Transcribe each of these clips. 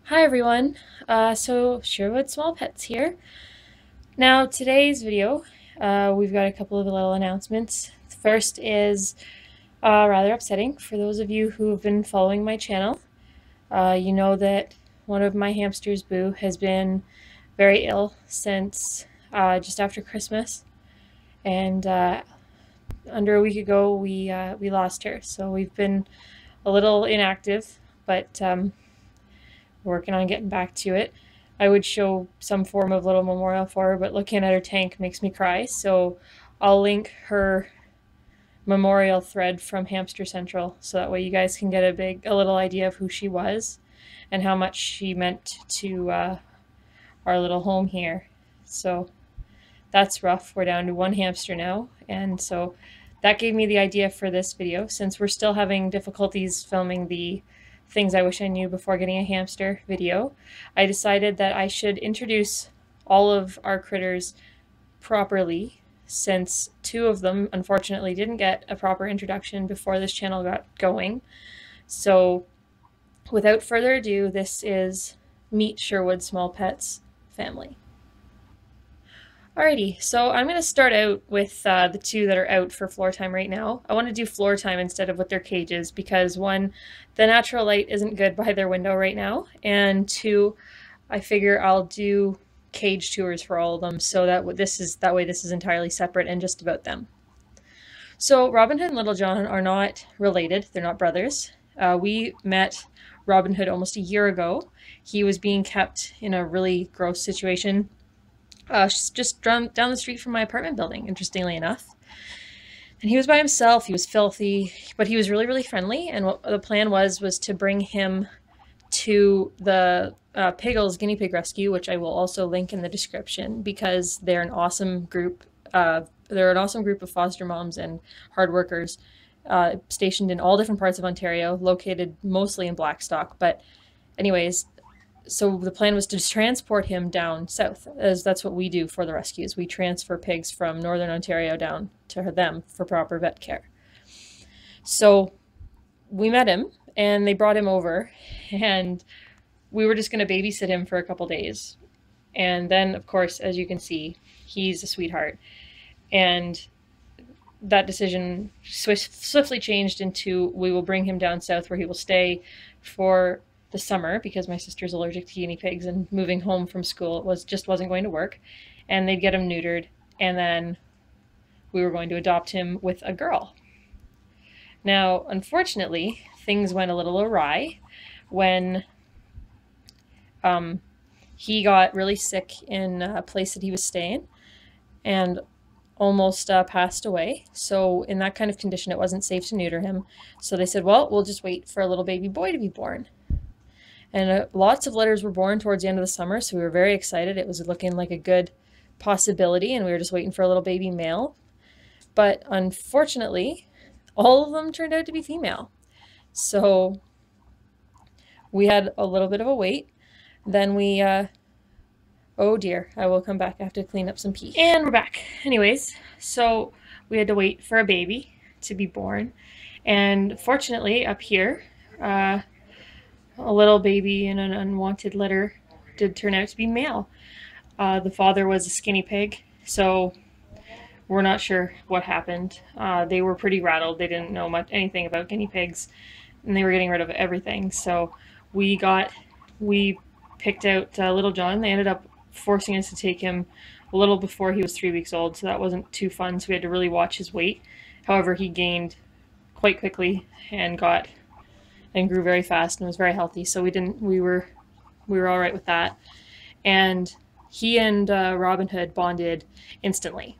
Hi everyone, so Sherwood Small Pets here. Now today's video, we've got a couple of little announcements. The first is rather upsetting for those of you who have been following my channel. You know that one of my hamsters, Boo, has been very ill since just after Christmas, and under a week ago we lost her. So we've been a little inactive, but working on getting back to it. I would show some form of little memorial for her, but looking at her tank makes me cry. So I'll link her memorial thread from Hamster Central, so that way you guys can get a little idea of who she was and how much she meant to our little home here. So that's rough. We're down to one hamster now, and so that gave me the idea for this video. Since we're still having difficulties filming the things I wish I knew before getting a hamster video, I decided that I should introduce all of our critters properly, since two of them unfortunately didn't get a proper introduction before this channel got going. So without further ado, this is Meet Sherwood Small Pets family. Alrighty, so I'm going to start out with the two that are out for floor time right now. I want to do floor time instead of with their cages because, one, the natural light isn't good by their window right now, and two, I figure I'll do cage tours for all of them so that way this is entirely separate and just about them. So Robin Hood and Little John are not related. They're not brothers. We met Robin Hood almost a year ago. He was being kept in a really gross situation just down the street from my apartment building, interestingly enough. And he was by himself. He was filthy, but he was really, really friendly. And what the plan was to bring him to the Piggles Guinea Pig Rescue, which I will also link in the description, because they're an awesome group. They're an awesome group of foster moms and hard workers stationed in all different parts of Ontario, located mostly in Blackstock. But anyways, so the plan was to transport him down south, as that's what we do for the rescues. We transfer pigs from Northern Ontario down to them for proper vet care. So we met him and they brought him over, and we were just going to babysit him for a couple days. And then, of course, as you can see, he's a sweetheart. And that decision swiftly changed into we will bring him down south where he will stay for the summer, because my sister's allergic to guinea pigs and moving home from school wasn't going to work, and they'd get him neutered, and then we were going to adopt him with a girl. Now, unfortunately, things went a little awry when he got really sick in a place that he was staying and almost passed away. So in that kind of condition, it wasn't safe to neuter him. So they said, well, we'll just wait for a little baby boy to be born. And lots of litters were born towards the end of the summer, so we were very excited. It was looking like a good possibility, and we were just waiting for a little baby male. But unfortunately, all of them turned out to be female. So we had a little bit of a wait. Then we, oh dear, I will come back. I have to clean up some pee. And we're back. Anyways, so we had to wait for a baby to be born. And fortunately, up here, a little baby in an unwanted litter did turn out to be male. The father was a skinny pig, so we're not sure what happened. They were pretty rattled. They didn't know anything about guinea pigs, and they were getting rid of everything. So we picked out Little John. They ended up forcing us to take him a little before he was 3 weeks old, so that wasn't too fun. So we had to really watch his weight. However, he gained quite quickly and grew very fast and was very healthy. So we were all right with that. And he and Robin Hood bonded instantly.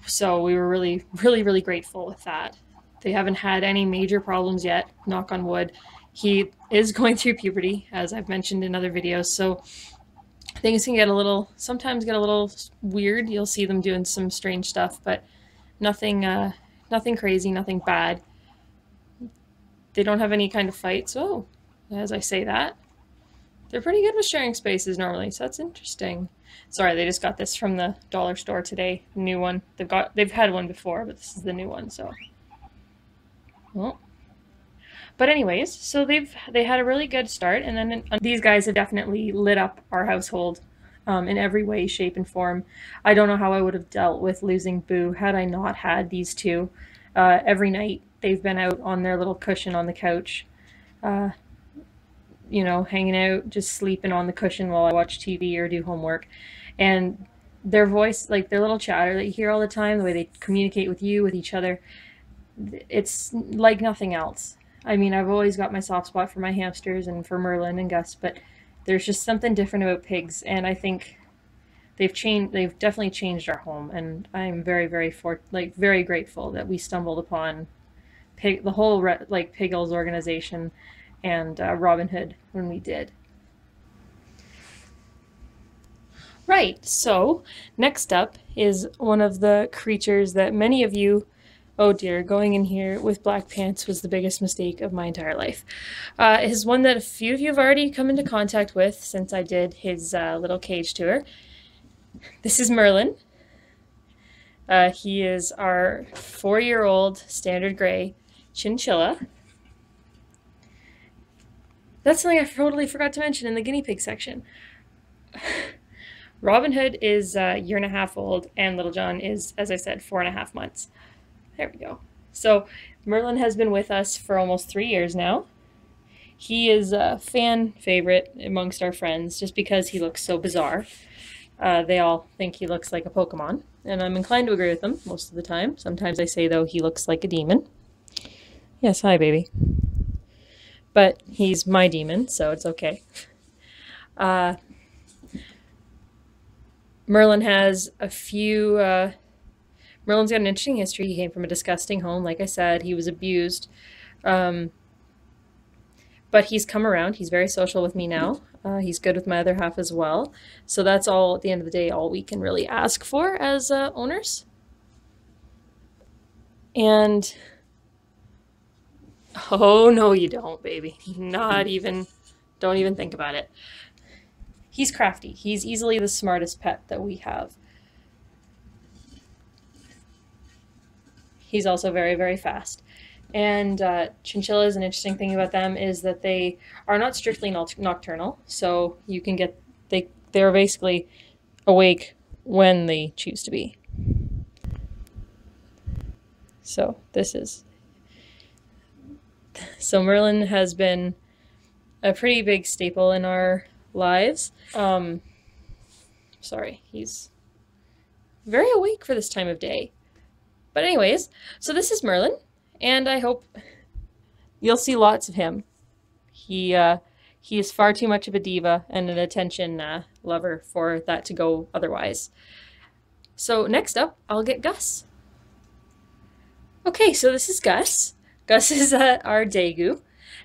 So we were really, really, really grateful with that. They haven't had any major problems yet, knock on wood. He is going through puberty, as I've mentioned in other videos. So things can sometimes get a little weird. You'll see them doing some strange stuff, but nothing crazy, nothing bad. They don't have any kind of fights. Oh, as I say that, they're pretty good with sharing spaces normally, so that's interesting. Sorry, they just got this from the dollar store today. New one. They've had one before, but this is the new one. So, well, But anyways, so they had a really good start, and then these guys have definitely lit up our household in every way, shape, and form. I don't know how I would have dealt with losing Boo had I not had these two. Every night they've been out on their little cushion on the couch, uh, hanging out, just sleeping on the cushion while I watch TV or do homework. And their voice, like their little chatter that you hear all the time, the way they communicate with you, with each other, it's like nothing else. I mean, I've always got my soft spot for my hamsters and for Merlin and Gus, but there's just something different about pigs, and I think they've definitely changed our home, and I'm very, very grateful that we stumbled upon the whole Piggles organization and Robin Hood when we did. Right, so next up is one of the creatures that many of you, oh dear, going in here with black pants was the biggest mistake of my entire life. Is one that a few of you have already come into contact with since I did his little cage tour. This is Merlin. He is our 4-year-old standard gray chinchilla. That's something I totally forgot to mention in the guinea pig section. Robin Hood is a 1.5 years old, and Little John is, as I said, 4.5 months. There we go. So Merlin has been with us for almost 3 years now. He is a fan favorite amongst our friends just because he looks so bizarre. They all think he looks like a Pokemon, and I'm inclined to agree with them most of the time. Sometimes I say, though, he looks like a demon. Yes, hi, baby. But he's my demon, so it's okay. Merlin has a few... Merlin's got an interesting history. He came from a disgusting home. Like I said, he was abused. But he's come around. He's very social with me now. He's good with my other half as well. So that's all, at the end of the day, all we can really ask for as owners. And... oh, no, you don't, baby. Not even... don't even think about it. He's crafty. He's easily the smartest pet that we have. He's also very, very fast. And chinchillas, an interesting thing about them is that they are not strictly nocturnal. So you can get, they're basically awake when they choose to be. So so Merlin has been a pretty big staple in our lives. Sorry, he's very awake for this time of day. But anyways, so this is Merlin, and I hope you'll see lots of him. He is far too much of a diva and an attention lover for that to go otherwise. So next up, I'll get Gus. Okay, so this is Gus. Gus is our Daegu.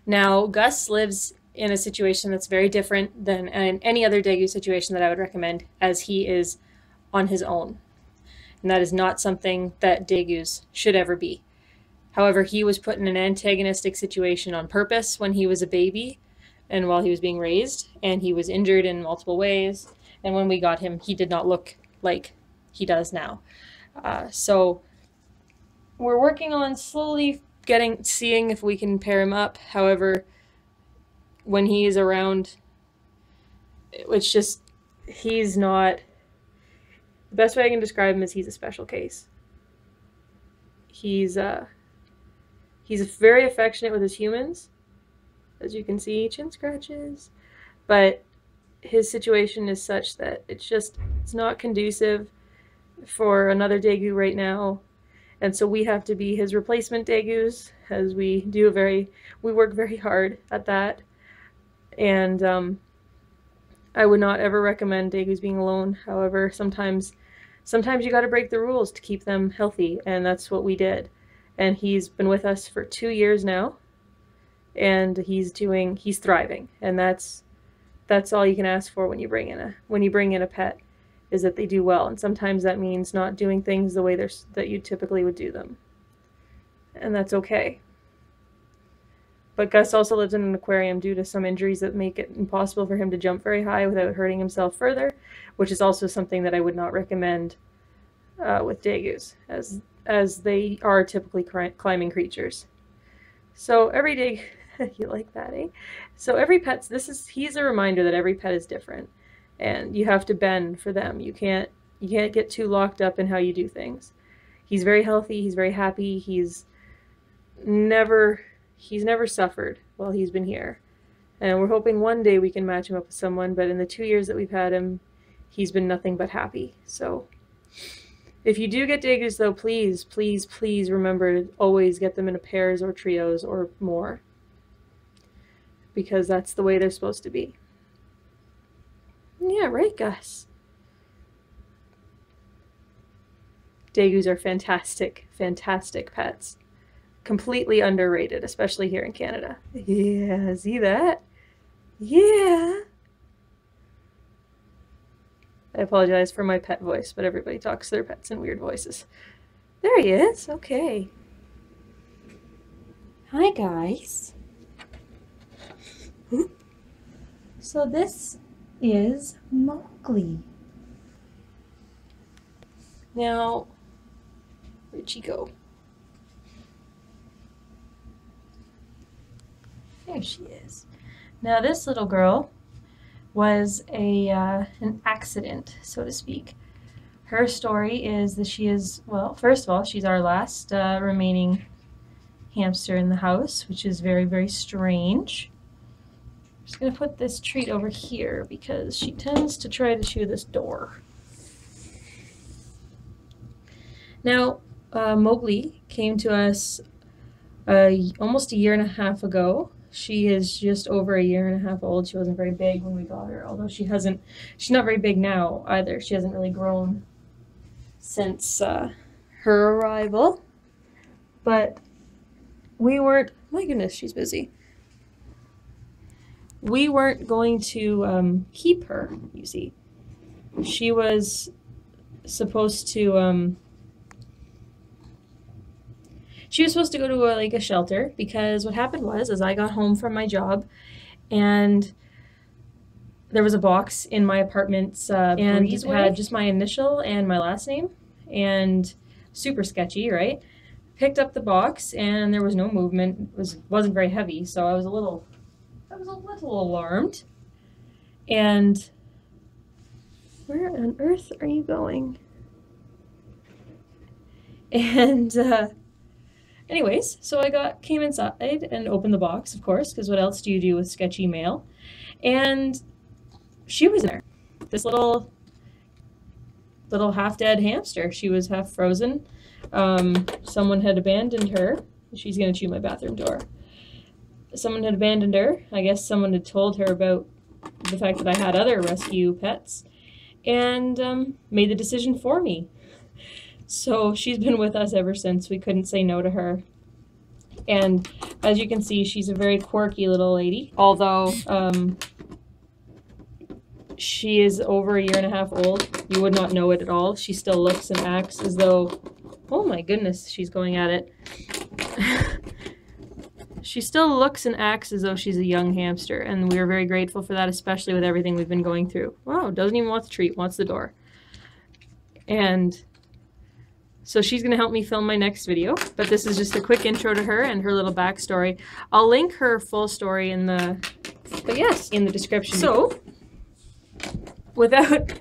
Now, Gus lives in a situation that's very different than any other Daegu situation that I would recommend, as he is on his own. And that is not something that Daegus should ever be. However, he was put in an antagonistic situation on purpose when he was a baby and while he was being raised, and he was injured in multiple ways. And when we got him, he did not look like he does now. So we're working on slowly seeing if we can pair him up. However, when he is around, it's just, he's not... the best way I can describe him is he's a special case. He's very affectionate with his humans, as you can see, chin scratches, but his situation is such that it's not conducive for another Daegu right now, and so we have to be his replacement Daegus, as we work very hard at that, and I would not ever recommend Daegus being alone. However, sometimes you got to break the rules to keep them healthy, and that's what we did. And he's been with us for 2 years now, and he's thriving, and that's all you can ask for when you bring in a pet, is that they do well. And sometimes that means not doing things the way that you typically would do them, and that's okay. But Gus also lives in an aquarium due to some injuries that make it impossible for him to jump very high without hurting himself further, which is also something that I would not recommend with Daegus, as they are typically climbing creatures. So every day, you like that, eh? So every pet's, he's a reminder that every pet is different and you have to bend for them. You can't get too locked up in how you do things. He's very healthy, he's very happy, never, he's never suffered while he's been here. And we're hoping one day we can match him up with someone, but in the 2 years that we've had him, he's been nothing but happy. So if you do get Degus though, please, please, please remember to always get them in pairs or trios or more, because that's the way they're supposed to be. Yeah, right, Gus? Degus are fantastic, fantastic pets. Completely underrated, especially here in Canada. Yeah, see that? Yeah. I apologize for my pet voice, but everybody talks to their pets in weird voices. There he is. Okay. Hi, guys. So this is Mowgli. Now, where'd she go? There she is. Now this little girl was an accident, so to speak. Her story is that she is, well, first of all, she's our last remaining hamster in the house, which is very, very strange. I'm just going to put this treat over here because she tends to try to chew this door. Now, Mowgli came to us almost a year and a half ago. She is just over a year and a half old. She wasn't very big when we got her, although she's not very big now either. She hasn't really grown since her arrival. But we weren't, my goodness, she's busy. We weren't going to keep her, you see. She was supposed to, go to a shelter, because what happened was, as I got home from my job, and there was a box in my apartment's and it had just my initial and my last name, and super sketchy, right? Picked up the box and there was no movement. It wasn't very heavy, so I was a little alarmed. And where on earth are you going? And anyways, so I came inside and opened the box, of course, because what else do you do with sketchy mail? And she was in there. This little half-dead hamster. She was half frozen. Someone had abandoned her. She's gonna chew my bathroom door. Someone had abandoned her. I guess someone had told her about the fact that I had other rescue pets, and made the decision for me. So she's been with us ever since. We couldn't say no to her. And as you can see, she's a very quirky little lady. Although she is over a year and a half old, you would not know it at all. She still looks and acts as though, oh my goodness, she's going at it. She still looks and acts as though she's a young hamster, and we are very grateful for that, especially with everything we've been going through. Wow, doesn't even want the treat, wants the door. And so she's going to help me film my next video, but this is just a quick intro to her and her little backstory. I'll link her full story in the description. So, without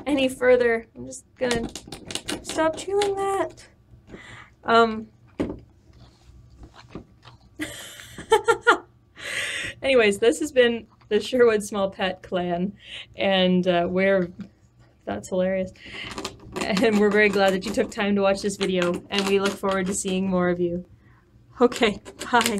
any further, I'm just going to stop chewing that. Anyways, this has been the Sherwood Small Pet Clan, and that's hilarious. And we're very glad that you took time to watch this video, and we look forward to seeing more of you. Okay, bye.